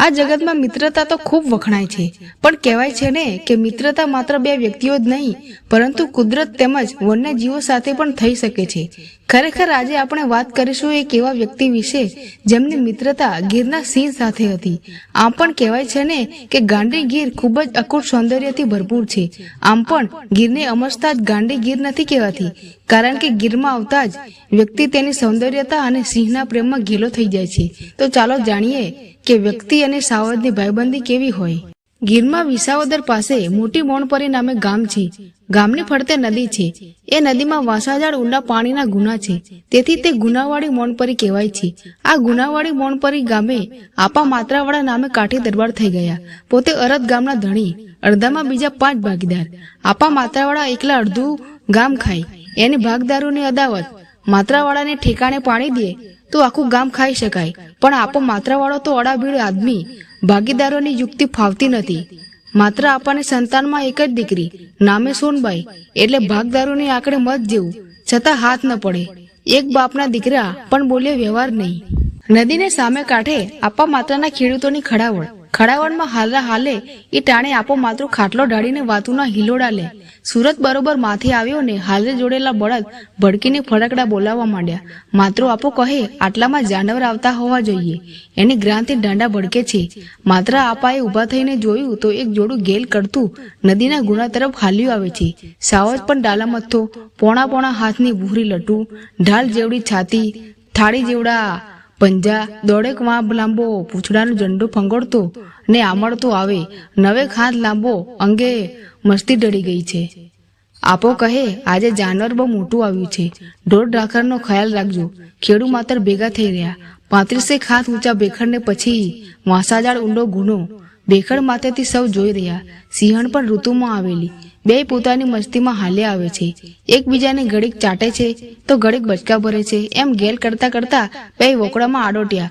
આ જગતમાં મિત્રતા તો ખૂબ વખણાય છે, પણ કહેવાય છે ને કે મિત્રતા માત્ર બે વ્યક્તિઓ જ નહીં પરંતુ કુદરત તેમજ વન્યજીવો સાથે પણ થઈ શકે છે. ખરેખર આજે આપણે વાત કરીશું એક એવા વ્યક્તિ વિશે જેમની મિત્રતા ગીરના સિંહ સાથે હતી. આમ પણ કહેવાય છે ને કે ગાંડી ગીર ખૂબ જ અકૂટ સૌંદર્યથી ભરપૂર છે. આમ પણ ગીરને અમસ્તા જ ગાંડી ગીર નથી કહેવાતી, કારણ કે ગીરમાં આવતા જ વ્યક્તિ તેની સૌંદર્યતા અને સિંહના પ્રેમમાં ઘેલો થઈ જાય છે. તો ચાલો જાણીએ કે વ્યક્તિ અને સાવજની ભાઈબંધી કેવી હોય. ગીરમાં વિસાવદર પાસે મોટી મોણપરી નામે ગામ છે. ગામની ફરતે નદી છે. એ નદીમાં વાંસાજાળ ઊંડા પાણીના ગુના છે, તેથી તે ગુનાવાળી મોણપરી કહેવાય છે. આ ગુનાવાળી મોણપરી ગામે આપા માત્રાવાળા નામે કાઠી દરબાર થઈ ગયા. પોતે અરદ ગામના ધણી, અડધામાં બીજા 5 ભાગીદાર. આપા માત્રાવાળા એકલા અડધું ગામ ખાય, એની ભાગદારોની અદાવત. માત્રાવાળાને ઠેકાણે પાડી દે તો આખું ગામ ખાઈ શકાય, પણ આપો માત્રાવાળો તો અડાભીડ આદમી. ભાગીદારોની યુક્તિ ફાવતી નથી. માત્ર આપાની સંતાનમાં એક જ દીકરી, નામે સોનબાઈ, એટલે ભાગદારોની આંકડે મત જેવું, છતાં હાથ ન પડે. એક બાપના દીકરા પણ બોલે વ્યવહાર નહીં. નદીને સામે કાંઠે આપા માત્રાના ખેડૂતોની ખડાવડમાં હાલરા હાલે એ ટાણે આપો માત્ર ખાટલો ઢાળીને વાતુના હિલોડા લે. સુરત બરોબર માથે આવ્યો ને હાલરે જોડેલા બળદ ભડકીને ફડકડા બોલાવવા માંડ્યા. માત્રો આપો કહે આટલામાં જાનવર આવતા હોવા જોઈએ. એની ગ્રાંથી દાંડા ભડકે છે. માત્ર આપાએ ઊભા થઈને જોયું તો એક જોડું ગેલ કરતું નદીના ગુના તરફ હાલ્યું આવે છે. સાવજ પણ ડાલામથ્થો, પોણા હાથની ભૂરી લટું, ઢાલ જેવડી છાતી, થાળી જેવડા પંજા, દોડેક વાંપ લાંબો પૂંછડાનો ઝંડો ફંગોળતો ને આમળતો આવે. 9 હાથ લાંબો, અંગે મસ્તી ડળી ગઈ છે. આપો કહે આજે જાનવર બહુ મોટું આવ્યું છે. ઢોર ઢાખરનો ખ્યાલ રાખજો. ખેડૂ માતર ભેગા થઈ રહ્યા. 35 હાથ ઊંચા ભેખડને પછી વાંસાજાળ ઊંડો ગુનો. ભેખડ માથેથી સૌ જોઈ રહ્યા. સિંહણ પણ ઋતુમાં આવેલી. બે પોતાની મસ્તીમાં હાલ્યા આવે છે. એકબીજાને ઘડીક ચાટે છે તો ઘડીક બચકા ભરે છે. એમ ગેલ કરતા કરતા બે વોકડામાં આડોટ્યા,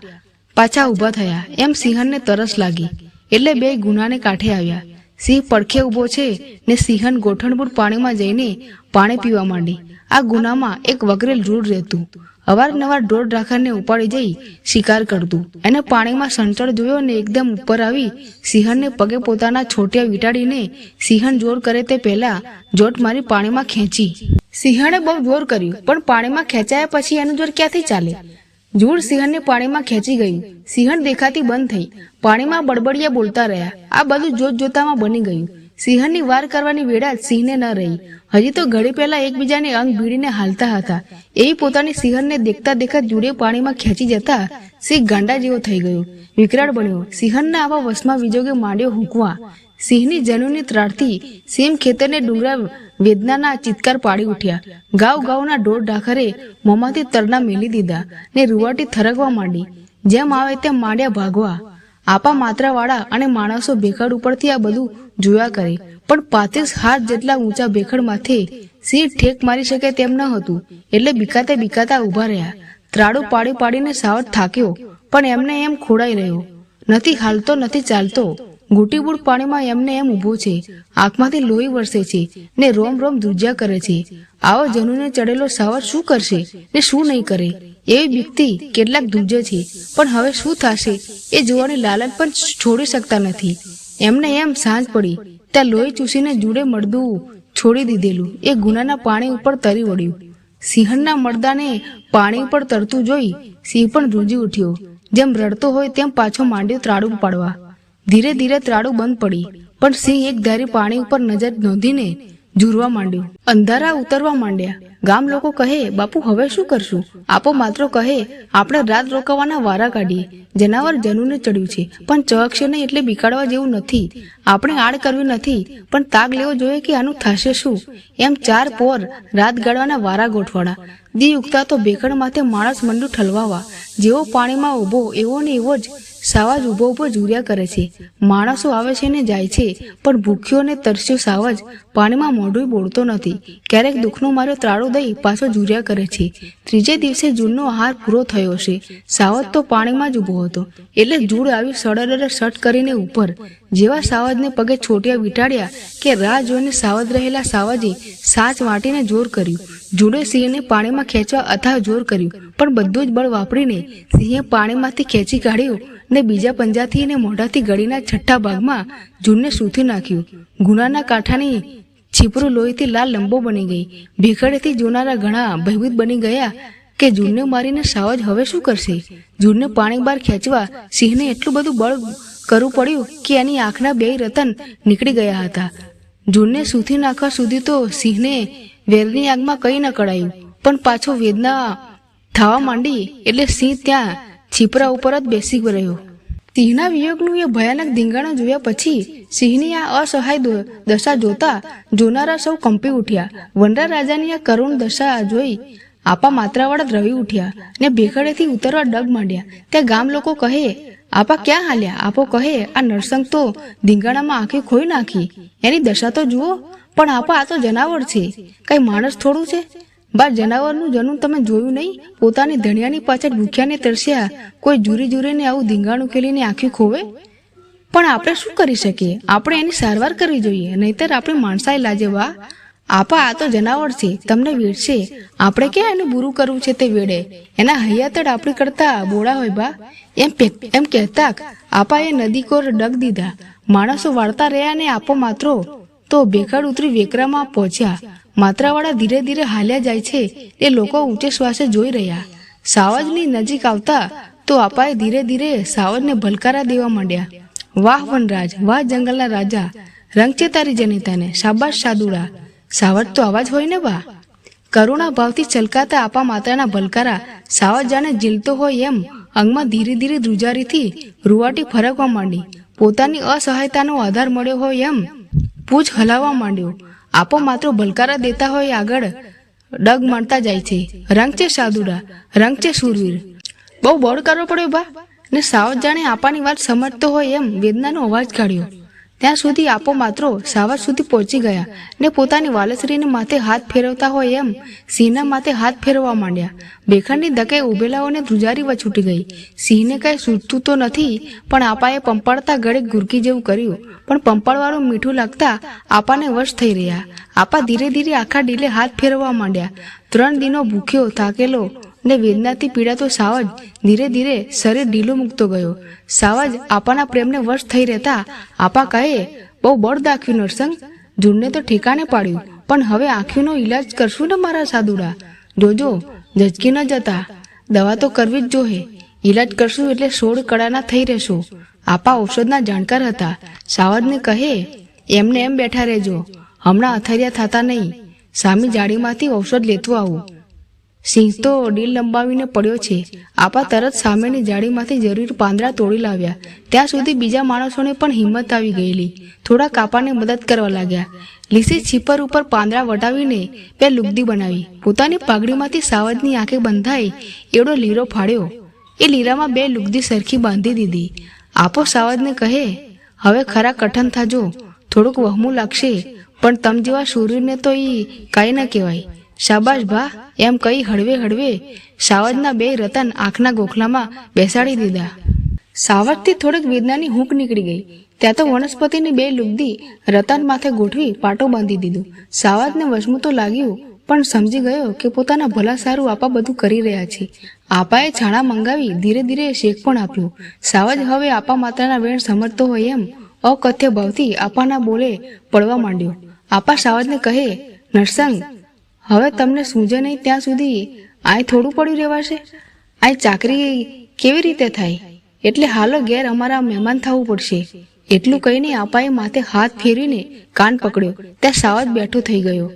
પાછા ઊભા થયા. એમ સિંહણને તરસ લાગી એટલે બે ગુનાને કાંઠે આવ્યા. સિંહ પડખે ઊભો છે ને સિંહણ ગોઠણબૂટ પાણીમાં જઈને પાણી પીવા માંડી. આ ગુનામાં એક વગરેલ રૂડ રહેતું. અવારનવાર ઢોર ઢાખરને ઉપાડી જઈ શિકાર કરતું. એને પાણીમાં સંચળ જોયો ને એકદમ ઉપર આવી સિંહણને પગે પોતાના છોટિયા વીંટાડીને સિંહણ જોર કરે તે પહેલા જોટ મારી પાણીમાં ખેંચી. સિંહણે બહુ જોર કર્યું, પણ પાણીમાં ખેંચાયા પછી એનું જોર ક્યાંથી ચાલે? જૂડ સિંહણને પાણીમાં ખેંચી ગયું. સિંહણ દેખાતી બંધ થઈ. પાણીમાં બડબડિયા બોલતા રહ્યા. આ બધું જોતજોતામાં બની ગયું. સિંહણની વાર કરવાની વેળા સિંહને ન રહી. હજી તો ઘડી પહેલા એકબીજાને અંગ ભીડીને હાલતા હતા. એવી પોતાની સિંહણને દેખતા દેખા જુડે પાણીમાં ખેંચી જતા સિંહ ગાંડા જેવો થઈ ગયો, વિકરાળ બન્યો. સિંહણના આવા વશમાં વિજોગે માંડ્યો હૂંકવા. સિંહની જનુની ત્રાટથી સીમ ખેતરને ડુંગરા વેદનાના ચિત્કાર પાડી ઉઠ્યા. ગાવના ઢોર ઢાખરે મોંમાંથી તરના મેલી દીધા ને રૂવાટી થરકવા માંડી. જેમ આવે તેમ માંડ્યા ભાગવા. આપા માત્રાવાળા અને માણસો ભેખડ ઉપરથી આ બધું જોયા કરે, પણ 35 હાથ જેટલા ઊંચા ભેખડ માથે સિંહ ઠેક મારી શકે તેમ ન હતું, એટલે બીકાતા ઊભા રહ્યા. ત્રાડું પાડીને સાવજ થાક્યો, પણ એમને એમ ખોડાઈ રહ્યો. નથી હાલતો, નથી ચાલતો. ઘૂંટીબૂટ પાણીમાં એમને એમ ઊભો છે. આંખમાંથી લોહી વરસે છે ને રોમ ધ્રુજ્યા કરે છે. આવો જનુને ચડેલો સાવજ શું કરશે ને શું નહીં કરે એવી બીકથી કેટલાક ધ્રુજે છે, પણ હવે શું થશે એ જોવાની લાલચ પણ છોડી શકતા નથી. એમને એમ સાંજ પડી ત્યાં લોહી ચૂસીને જુડે મળદું છોડી દીધેલું એ ગુનાના પાણી ઉપર તરી વળ્યું. સિંહણના મળદાને પાણી ઉપર તરતું જોઈ સિંહ પણ ધ્રુજી ઉઠ્યો. જેમ રડતો હોય તેમ પાછો માંડ્યો ત્રાડું પાડવા. ધીરે ત્રાડું બંધ પડી, પણ સિંહ એક ધારી પાણી ઉપર નજર નોંધીને ઝૂરવા માંડ્યો. અંધારા ઉતરવા માંડ્યા. ગામ લોકો કહે બાપુ હવે શું કરશું? આપો માત્ર કહે આપણે રાત રોકાવાના વારા કાઢીએ. જનાવર જનુને ચડ્યું છે, પણ ચહકશે નહીં એટલે બીકાડવા જેવું નથી. આપણે આડ કરવી નથી, પણ તાગ લેવો જોઈએ કે આનું થશે શું. એમ 4 પોર રાત ગાળવાના વારા ગોઠવાડા. દી ઉગતા તો ભેખડ માથે માણસ મંડું ઠલવાવા. જેવો પાણીમાં ઊભો એવો ને એવો જ સાવજ ઊભો ઝૂર્યા કરે છે. માણસો આવે છે ને જાય છે, પણ ભૂખ્યો ને તરસ્યો સાવજ પાણીમાં મોઢું બોળતો નથી. ક્યારેક દુઃખનો માર્યો ત્રાળો દઈ પાછો ઝૂર્યા કરે છે. ત્રીજે દિવસે જૂડનો આહાર પૂરો થયો છે. સાવજ તો પાણીમાં જ ઊભો હતો, એટલે જૂડ આવી સડર સટ કરીને ઉપર. જેવા સાવજને પગે છોટિયા વીંટાડ્યા કે રાહ જોઈને સાવજ રહેલા સાવજે સાચ વાટીને જોર કર્યું. જૂડે સિંહને પાણીમાં ખેંચવા અથાગ જોર કર્યું, પણ બધું જ બળ વાપરીને સિંહે પાણીમાંથી ખેંચી કાઢ્યો ને બીજા પંજાથી ને મોઢાથી ગળીના છઠ્ઠા ભાગમાં જૂનને સૂથી નાખ્યું. ગુનાના કાંઠાની છીપરું લોહીથી લાલ લંબો બની ગઈ. ભેખડેથી જોનારા ઘણા ભયભીત બની ગયા કે જૂનને મારીને સાવજ હવે શું કરશે. જૂનને પાણી બહાર ખેંચવા સિંહને એટલું બધું બળ કરવું પડ્યું કે એની આંખના બે રતન નીકળી ગયા હતા. જૂનને સૂથી નાખવા સુધી તો સિંહને વેરની આગમાં કંઈ ન કળાયું, પણ પાછો વેદના થવા માંડી એટલે સિંહ ત્યાં છીપરા ઉપર જ બેસી રહ્યો. સિંહના વિયોગનું એ ભયાનક ધીંગાણું જોયા પછી સિંહની આ અસહાય દશા જોતા જોનારા સૌ કંપી ઉઠ્યા. વનરા રાજાની આ કરુણ દશા જોઈ આપા માત્રાવાળા દ્રવી ઉઠ્યા ને ભેખડેથી ઉતરવા ડગ માંડ્યા. ત્યાં ગામ લોકો કહે, આપા ક્યાં હાલ્યા? આપો કહે, આ નરસંગ તો ધીંગાણામાં આંખી ખોઈ નાખી, એની દશા તો જુઓ. પણ આપા, આ તો જનાવર છે, કઈ માણસ થોડું છે. બા, જનાવરનું જન્મ તમે જોયું નહીં? પોતાની ધણિયાની પાછળ ભૂખ્યાને તરસ્યા કોઈ જુરી જુરીને આવું ધીંગાણું ખેલીને આંખી ખોવે. પણ આપણે શું કરી શકીએ? આપણે એની સારવાર કરવી જોઈએ, નહીતર આપણે માણસાઈ લાજે. બા, આપા, આ તો જનાવર છે, તમને વેડશે. આપણે ક્યાં એનું બુરું કરવું છે તે વેડે? એના હૈયાતડ આપણી કરતા બોળા હોય. બા, એમ કહેતા આપા એ નદી કોર ડગ દીધા. માણસો વાળતા રહ્યા ને આપો માત્રો તો ભેખડ ઉતરી વેકરામાં પહોંચ્યા. માત્રાવાળા ધીરે ધીરે હાલ્યા જાય છે એ લોકો ઊંચે શ્વાસે જોઈ રહ્યા. સાવજની નજીક આવતા તો આપાએ ધીરે ધીરે સાવજને ભલકારા દેવા માંડ્યા. વાહ વનરાજ, વાહ જંગલના રાજા, રંગ છે તારી જનિતાને, શાબાશ સાદુડા. સાવજ તો આવા જ હોય ને બા? કરુણા ભાવથી છલકાતા આપા માતાના ભલકારા સાવજ જાણે ઝીલતો હોય એમ અંગમાં ધીરે ધીરે ધ્રુજારીથી રૂવાટી ફરકવા માંડી. પોતાની અસહાયતાનો આધાર મળ્યો હોય એમ પૂછ હલાવવા માંડ્યો. આપો માત્ર ભલકારા દેતા હોય આગળ ડગ માણતા જાય છે. રંગ છે સાદુડા, રંગ છે શૂરવીર. બહુ બોળ કરવો પડ્યો બા. ને સાવજ જાણે આપાની વાત સમજતો હોય એમ વેદનાનો અવાજ કાઢ્યો. ત્યાં સુધી આપો માત્રો સાવજ સુધી પહોંચી ગયા ને પોતાની વાલસરીને માથે હાથ ફેરવતા હોય એમ સિંહના માથે હાથ ફેરવવા માંડ્યા. ભેખડની ધકે ઉભેલાઓને ધ્રુજારી વછૂટી ગઈ. સિંહને કઈ સૂચતું તો નથી, પણ આપાએ પંપાળતા ગળે ગુરકી જેવું કર્યું. પણ પંપાળવાળું મીઠું લાગતા આપાને વશ થઈ રહ્યા. આપા ધીરે ધીરે આખા ડીલે હાથ ફેરવવા માંડ્યા. 3 દિનો ભૂખ્યો થાકેલો ને વેદનાથી પીડાતો સાવજ ધીરે ધીરે શરીર ઢીલું મૂકતો ગયો. સાવજ આપાના પ્રેમને વશ થઈ રહેતા આપા કહે, બહુ બળ દાખ્યું નરસંગ, જૂનને તો ઠેકાણે પાડ્યું, પણ હવે આંખીનો ઈલાજ કરશું ને મારા સાદુડા? જોજો ઝચકી ન જતા, દવા તો કરવી જ જોહે. ઈલાજ કરશું એટલે 16 કળાના થઈ રહેશો. આપા ઔષધના જાણકાર હતા. સાવજને કહે, એમને એમ બેઠા રહેજો, હમણાં અથર્યા થતા નહીં. સામી જાળીમાંથી ઔષધ લેતું આવું. સિંહ તો ડીલ લંબાવીને પડ્યો છે. આપા તરત સામેની જાળીમાંથી જરૂર પાંદડા તોડી લાવ્યા. ત્યાં સુધી બીજા માણસોને પણ હિંમત આવી ગયેલી. થોડા કાપાને મદદ કરવા લાગ્યા. લીસી છીપર ઉપર પાંદડા વટાવીને 2 લુગદી બનાવી. પોતાની પાઘડીમાંથી સાવજની આંખે બંધાઈ એવડો લીરો ફાડ્યો. એ લીરામાં 2 લુગદી સરખી બાંધી દીધી. આપો સાવજને કહે, હવે ખરા કઠન થાજો, થોડુંક વહમું લાગશે, પણ તમ જેવા શૂરવીરને તો એ કાંઈ ન કહેવાય. શાબાશ ભા, એમ કહી હળવે હળવે સાવજના 2 રતન આંખના ગોખલામાં બેસાડી દીધા. સાવજથી થોડીક વેદનાની હૂંક નીકળી ગઈ. ત્યાં તો વનસ્પતિની 2 લુગદી રતન માથે ગોઠવી પાટો બાંધી દીધું. સાવજને વશમું તો લાગ્યું, પણ સમજી ગયો કે પોતાના ભલા સારું આપા બધું કરી રહ્યા છે. આપાએ છાણા મંગાવી ધીરે ધીરે શેક પણ આપ્યું. સાવજ હવે આપા માતાના વેણ સમજતો હોય એમ અકથ્ય ભાવથી આપાના બોલે પડવા માંડ્યો. આપા સાવજને કહે, નરસંગ, હવે તમને સૂજે નહીં ત્યાં સુધી આય થોડું પડ્યું રહેવાશે? આય ચાકરી કેવી રીતે થાય? એટલે હાલો ઘેર અમારા મહેમાન થવું પડશે. એટલું કહીને આપાએ માથે હાથ ફેરવીને કાન પકડ્યો. ત્યાં સાવજ બેઠો થઈ ગયો.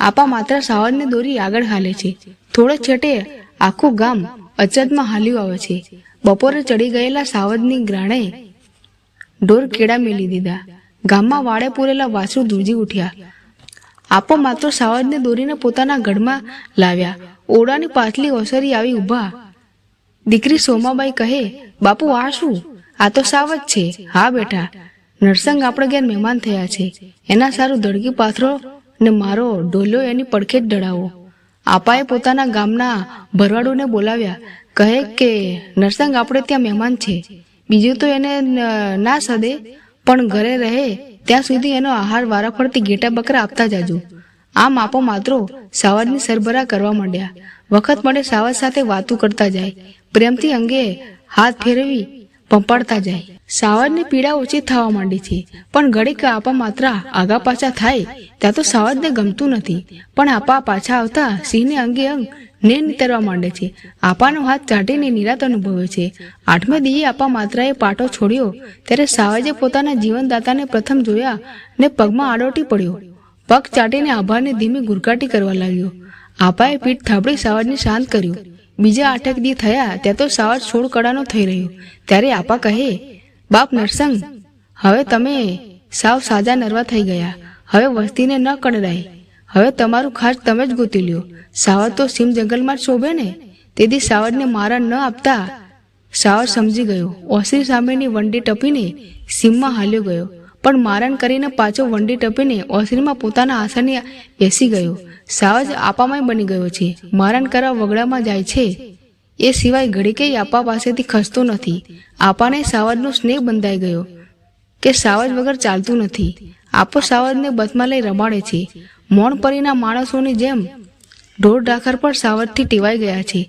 આપા માત્ર સાવજને દોરી આગળ હાલે છે. થોડે છેટે આખું ગામ અચરજમાં હાલ્યું આવે છે. બપોરે ચડી ગયેલા સાવજની ગ્રાણે ઢોર કેળા મેલી દીધા. ગામમાં વાડે પૂરેલા વાછરું ધ્રુજી ઉઠ્યા. આપો માત્ર સાવજને દોરીને પોતાના ગઢમાં લાવ્યા. ઓરડાની પાછલી ઓસરી આવી ઊભા. દીકરી સોમાબાઈ કહે, બાપુ આ શું? આ તો સાવજ છે. હા બેટા, નરસંગ આપણે ઘેર મહેમાન થયા છે. એના સારું દળગી પાથરો ને મારો ઢોલ્યો એની પડખે જ ડળાવો. આપાએ પોતાના ગામના ભરવાડોને બોલાવ્યા. કહે કે નરસંગ આપણે ત્યાં મહેમાન છે. બીજું તો એને ના સદે, પણ ઘરે રહે ત્યાં સુધી એનો આહાર વારાફરતી ઘેટા બકરા આપતા જાજો. આમ આપો માત્રો સાવજની સરભરા કરવા માંડ્યા. વખત મળે સાવજ સાથે વાતું કરતા જાય. પ્રેમથી અંગે હાથ ફેરવી પંપાડતા જાય. સાવજની પીડા ઓછી થવા માંડી છે, પણ ઘડીક આપા માત્ર આગા પાછા થાય ત્યાં તો સાવજને ગમતું નથી. પણ આપા પાછા આવતા સિંહને અંગે અંગ ને નીતરવા માંડે છે. આપાનો હાથ ચાટીને નિરાત અનુભવે છે. 8મે દીએ આપા માત્રાએ પાટો છોડ્યો ત્યારે સાવજે પોતાના જીવનદાતાને પ્રથમ જોયા ને પગમાં આડોટી પડ્યો. પગ ચાટીને આભાને ધીમી ગુરકાટી કરવા લાગ્યો. આપાએ પીઠ થાબડી સાવજને શાંત કર્યું. બીજા 8 દી થયા ત્યાં તો સાવજ 16 કળાનો થઈ રહ્યો. ત્યારે આપા કહે, બાપ નરસંગ, હવે તમે સાવ સાજા નરવા થઈ ગયા. હવે વસ્તીને ન કડરાય. હવે તમારું ખાસ તમે જ ગોતી લ્યો. સાવજ તો સીમ જંગલમાં જ શોભે ને. તેથી સાવજને મારા ન આપતા સાવજ સમજી ગયો. ઓસરી સામેની વંડી ટપીને સીમમાં હાલ્યો ગયો, પણ મારણ કરીને પાછો વંડી ટપીને ઓસરીમાં પોતાના આસને બેસી ગયો. સાવજ આપામાંય બની ગયો છે. મારણ કરવા વગડામાં જાય છે. એ સિવાય ઘડીકેય આપા પાસેથી ખસતો નથી. આપાને સાવજનો સ્નેહ બંધાઈ ગયો કે સાવજ વગર ચાલતું નથી. આપો સાવજને બસમાં લઈ રમાડે છે. મોણપરીના માણસોની જેમ ઢોર ઢાખર પર સાવજથી ટેવાઈ ગયા છે.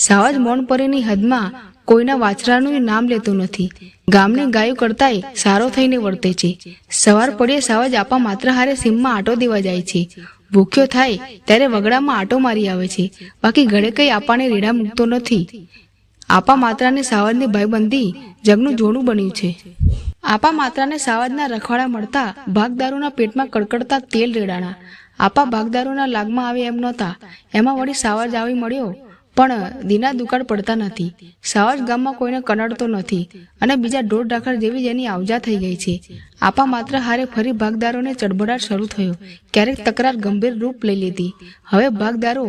સાવજ મોણપરીની હદમાં કોઈના વાછરાનું નામ લેતો નથી. ગામની ગાયો કરતાંય સારો થઈને વર્તે છે. સવાર પડ્યે સાવજ આપા માત્ર હારે સીમમાં આટો દેવા જાય છે. ભૂખ્યો થાય ત્યારે વગડામાં આટો મારી આવે છે. બાકી ઘડે કઈ આપાને રેડા મૂકતો નથી. આપા માત્રાને સાવજની ભાઈબંધી જગનું જોડું બન્યું છે. આપા માત્રાને સાવજના રખવાડા મળતા ભાગદારોના પેટમાં કડકડતા તેલ રેડાણા. આપા ભાગદારોના લાગમાં આવે એમ નહોતા. એમાં વળી સાવજ આવી મળ્યો, પણ દીના દુકાળ પડતા નથી. સાવજ ગામમાં કોઈને કનડતો નથી અને બીજા ઢોર ઢાખર જેવી જેની આવજા થઈ ગઈ છે. આપા માત્ર હારે ફરી ભાગદારોને ચડબડાટ શરૂ થયો. ક્યારેક તકરાર ગંભીર રૂપ લઈ લીધી. હવે ભાગદારો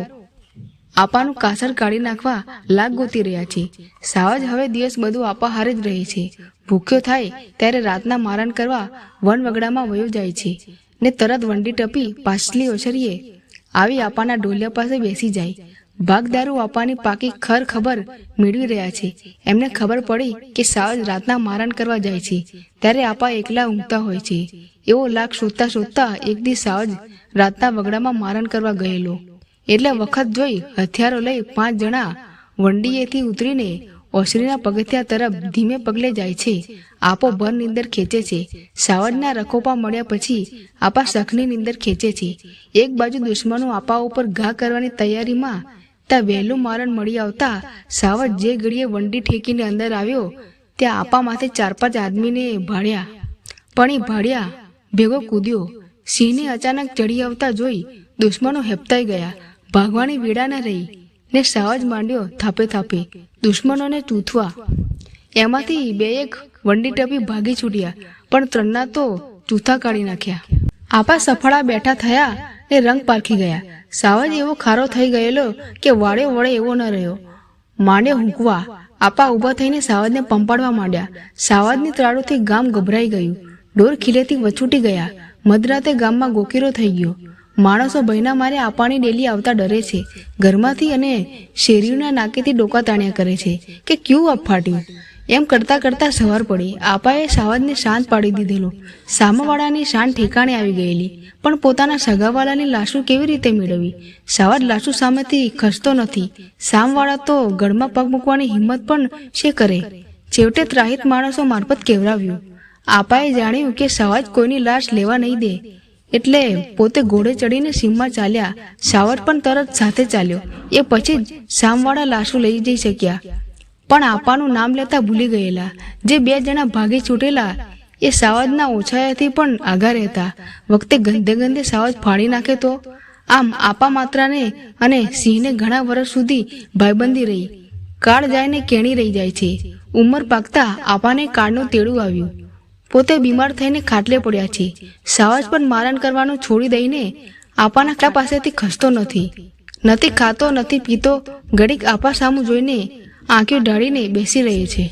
આપાનું કાસર કાઢી નાખવા લાગ ગોતી રહ્યા છે. સાવજ હવે દિવસ બધું આપા હારે જ રહે છે. ભૂખ્યો થાય ત્યારે રાતના મારણ કરવા વન વગડામાં વયો જાય છે ને તરત વંડી ટપી પાછલી ઓસરીએ આવી આપાના ઢોલિયા પાસે બેસી જાય. ભાગદારો આપાની પાકી ખબર મેળવી રહ્યા છે. એમને ખબર પડી કે સાવજ રાતના મારણ કરવા જાય છે. ત્યારે આપા એકલા ઊંઘતા હોય છે. એવો લાગ શોધતા શોધતા એક દી સાવજ રાતના વગડામાં મારણ કરવા ગયેલો. એટલે વખત જોઈ હથિયારો લઈ 5 જણા વંડીએથી ઉતરીને ઓસરીના પગથિયા તરફ ધીમે પગલે જાય છે. આપો ભર નીંદર ખેંચે છે. સાવજના રખોપા મળ્યા પછી આપા સખની નીંદર ખેંચે છે. એક બાજુ દુશ્મનો આપા ઉપર ઘા કરવાની તૈયારીમાં ત્યાં વહેલું મારણ મળી આવતા સાવજ જે ઘડીએ વંડી ઠેકીને અંદર આવ્યો ત્યાં આપા માથે 4-5 આદમીને ભાળ્યા. પણ એ ભાળ્યા ભેગો કૂદ્યો. સિંહને અચાનક ચડી આવતા જોઈ દુશ્મનો હેપતાઈ ગયા. ભાગવાની વેડા ન રહી ને સાવજ માંડ્યો થાપે થાપે દુશ્મનોને ચૂથવા. એમાંથી 2-1 વંડી ટપી ભાગી છૂટ્યા, પણ 3ના તો ચૂથા કાઢી નાખ્યા. આપા સફળા બેઠા થયા ને રંગ પારખી ગયા. સાવજ એવો ખારો થઈ ગયેલો કે વાળ્યો વળે એવો ન રહ્યો. માંડ્યો હુંકવા. આપા ઊભા થઈને સાવજને પંપાડવા માંડ્યા. સાવજની ત્રાળુથી ગામ ગભરાઈ ગયું. ઢોર ખીલેથી વછૂટી ગયા. મધરાતે ગામમાં ગોકીરો થઈ ગયો. માણસો ભયના મારે આપાની ડેલી આવતા ડરે છે. ઘરમાંથી અને શેરીઓના નાકેથી ડોકા તાણ્યા કરે છે કે ક્યું અફાટ્યું. એમ કરતા કરતા સવાર પડી. આપાએ સાવજને શાંત પાડી દીધેલો. સામાવાળાની શાન ઠેકાણે આવી ગયેલી, પણ પોતાના સગાવાલાની લાશુ કેવી રીતે મેળવવી? સાવજ લાશુ સામેથી ખસતો નથી. સામવાળા તો ગળમાં પગ મૂકવાની હિંમત પણ છે કરે. છેવટે ત્રાહિત માણસો મારફત કેવરાવ્યું. આપાએ જાણ્યું કે સાવજ કોઈની લાશ લેવા નહીં દે, એટલે પોતે ઘોડે ચડીને સીમમાં ચાલ્યા. સાવજ પણ તરત સાથે ચાલ્યો. એ પછી જ સામવાળા લાશુ લઈ જઈ શક્યા, પણ આપાનું નામ લેતા ભૂલી ગયેલા. જે 2 જણા ભાગી છૂટેલા એ સાવજના ઓછાયાથી પણ આઘા રહેતા. વખતે ગંધે ગંધે સાવજ ફાડી નાખે તો. આમ આપા માત્રાને અને સિંહને ઘણા વર્ષ સુધી ભાઈબંધી રહી. કાળ જાય ને કેણી રહી જાય છે. ઉંમર પાકતા આપાને કાળનું તેડું આવ્યું. પોતે બીમાર થઈને ખાટલે પડ્યા છે. સાવજ પણ મારણ કરવાનું છોડી દઈને આપાના પાસેથી ખસતો નથી. નથી ખાતો, નથી પીતો. ઘડીક આપા સામું જોઈને આંખો ઢાળીને બેસી રહે છે.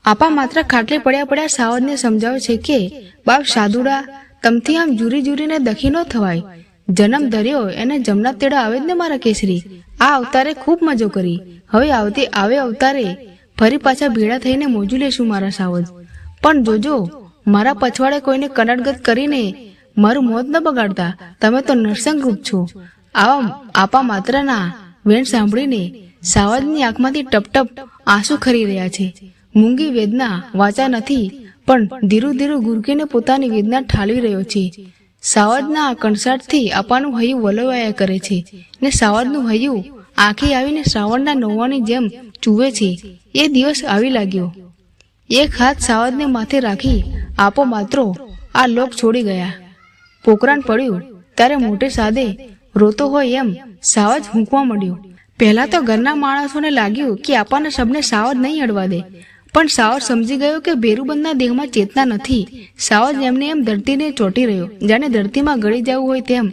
આપા માત્ર ખાટલે પડ્યા સાવજને સમજાવે છે કે બાપ સાધુડા, તમથી આમ જુરી જુરીને દખી ન થવાય. જન્મ ધર્યો એને જમના તેડા આવે જ ને મારા કેસરી. આ અવતારે ખૂબ મજો કરી. હવે આવે અવતારે ફરી પાછા ભેળા થઈને મોજું લેશું મારા સાવજ. પણ જોજો, મારા પછવાડે કોઈને કનડગત કરીને મારું મોત ન બગાડતા. તમે તો નરસંગ રૂપ છો. આવા આપા માત્રના વેણ સાંભળીને સાવજની આંખમાંથી ટપ ટપ આંસુ ખરી રહ્યા છે. મૂંગી વેદના વાચા નથી, પણ ધીરું ધીરું ગુરકીને પોતાની વેદના ઠાલવી રહ્યો છે. સાવજના આ કણસાટથી અપાનું હૈયું વલોવાયા કરે છે ને સાવજનું હૈયું આંખે આવીને શ્રાવણના નોવાની જેમ ચૂવે છે. એ દિવસ આવી લાગ્યો. એક હાથ સાવજને માથે રાખી આપો માત્રો આ લોક છોડી ગયા. પોકરાણ પડ્યું ત્યારે મોટે સાદે રોતો હોય એમ સાવજ હૂંકવા મળ્યો. પહેલા તો ઘરના માણસોને લાગ્યું કે આપાના શબને સાવજ નહીં અડવા દે, પણ સાવજ સમજી ગયો કે ભેરુબંધના દેહમાં ચેતના નથી. સાવજ એમને એમ ધરતીને ચોંટી રહ્યો, જાણે ધરતીમાં ગળી જવું હોય તેમ.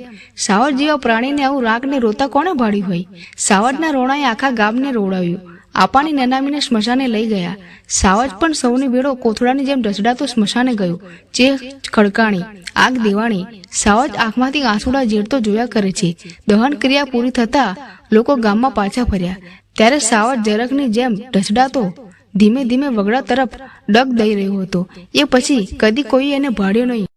સાવજ જેવા પ્રાણીને આવું રાગને રોતા કોણે ભાડ્યું હોય? સાવજના રોણાએ આખા ગામને રોવડાવ્યું. આપાની નનામીને સ્મશાને લઈ ગયા. સાવજ પણ સૌની વેળો કોથળાની જેમ ઢસડાતો સ્મશાને ગયો. ચેહ ખડકાણી, આગ દેવાણી. સાવજ આંખમાંથી આંસુડા ઝેરતો જોયા કરે છે. દહન ક્રિયા પૂરી થતા લોકો ગામમાં પાછા ફર્યા. ત્યારે સાવજ જરાકની જેમ ઢસડાતો ધીમે ધીમે વગડા તરફ ડગ દઈ રહ્યો હતો. એ પછી કદી કોઈ એને ભાડ્યો નહીં.